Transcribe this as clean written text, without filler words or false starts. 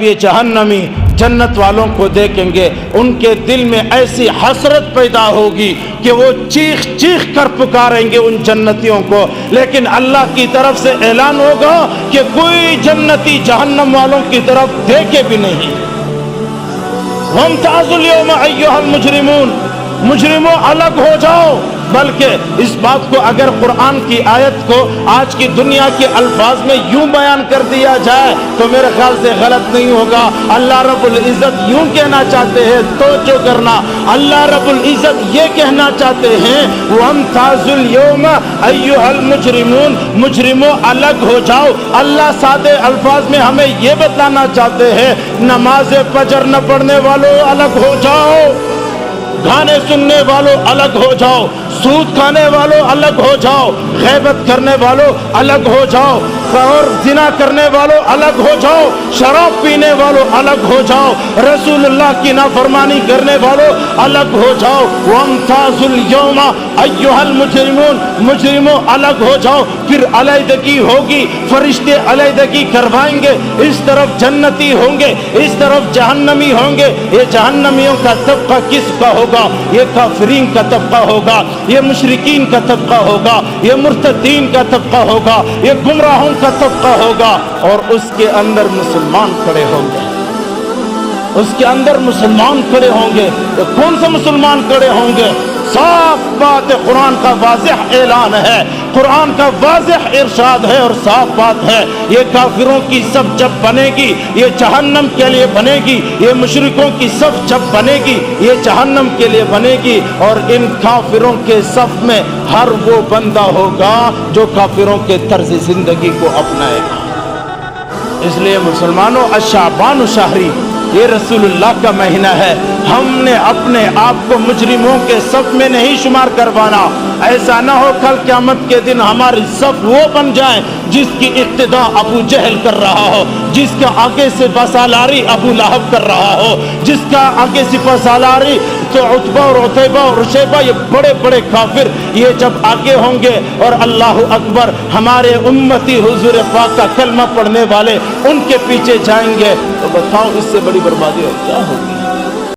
یہ جہنمی جنت والوں کو دیکھیں گے، ان کے دل میں ایسی حسرت پیدا ہوگی کہ وہ چیخ چیخ کر پکاریں گے ان جنتیوں کو، لیکن اللہ کی طرف سے اعلان ہوگا کہ کوئی جنتی جہنم والوں کی طرف دیکھے بھی نہیں۔ وَامْتَازُوا الْيَوْمَ أَيُّهَا الْمُجْرِمُونَ، مجرموں الگ ہو جاؤ۔ بلکہ اس بات کو اگر قرآن کی آیت کو آج کی دنیا کے الفاظ میں یوں بیان کر دیا جائے تو میرے خیال سے غلط نہیں ہوگا۔ اللہ رب العزت یوں کہنا چاہتے ہیں، توجہ کرنا، اللہ رب العزت یہ کہنا چاہتے ہیں وَامْتَازُوا الْيَوْمَ أَيُّهَا الْمُجْرِمُونَ، مجرموں الگ ہو جاؤ۔ اللہ سادے الفاظ میں ہمیں یہ بتانا چاہتے ہیں نماز فجر نہ پڑھنے والوں الگ ہو جاؤ، گانے سننے والوں الگ ہو جاؤ، سود کھانے والوں الگ ہو جاؤ، غیبت کرنے والوں الگ ہو جاؤ، اور زنا کرنے والوں الگ ہو جاؤ، شراب پینے والوں الگ ہو جاؤ، رسول اللہ کی نافرمانی کرنے والوں الگ ہو جاؤ۔ وَامْتَازُوا الْيَوْمَ أَيُّهَا الْمُجْرِمُونَ، مجرموں الگ ہو جاؤ۔ پھر علیحدگی ہوگی، فرشتے علیحدگی کروائیں گے، اس طرف جنتی ہوں گے، اس طرف جہنمی ہوں گے۔ یہ جہنمیوں کا طبقہ کس کا ہوگا؟ یہ کافرین کا طبقہ ہوگا، یہ مشرکین کا طبقہ ہوگا، یہ مرتدین کا طبقہ ہوگا، یہ گمراہوں کا طبقہ ہوگا، اور اس کے اندر مسلمان کھڑے ہوں گے، اس کے اندر مسلمان کھڑے ہوں گے۔ تو کون سے مسلمان کھڑے ہوں گے؟ صاف بات ہے، قرآن کا واضح اعلان ہے، قرآن کا واضح ارشاد ہے اور صاف بات ہے۔ یہ کافروں کی صف جب بنے گی یہ جہنم کے لیے بنے گی، یہ مشرکوں کی صف جب بنے گی یہ جہنم کے لیے بنے گی، اور ان کافروں کے صف میں ہر وہ بندہ ہوگا جو کافروں کے طرز زندگی کو اپنائے گا۔ اس لیے مسلمانوں، الشعبان شہری، یہ رسول اللہ کا مہینہ ہے، ہم نے اپنے آپ کو مجرموں کے صف میں نہیں شمار کروانا۔ ایسا نہ ہو کل قیامت کے دن ہماری صف وہ بن جائے جس کی اقتدا ابو جہل کر رہا ہو، جس کا آگے سے سالاری ابو لہب کر رہا ہو، جس کا آگے سے سالاری تو عتبہ اور عتیبہ اور شیبہ، یہ بڑے بڑے کافر یہ جب آگے ہوں گے اور اللہ اکبر ہمارے امتی حضور پاک کا کلمہ پڑھنے والے ان کے پیچھے جائیں گے، تو بتاؤ اس سے بڑی بربادی اور کیا ہوگی؟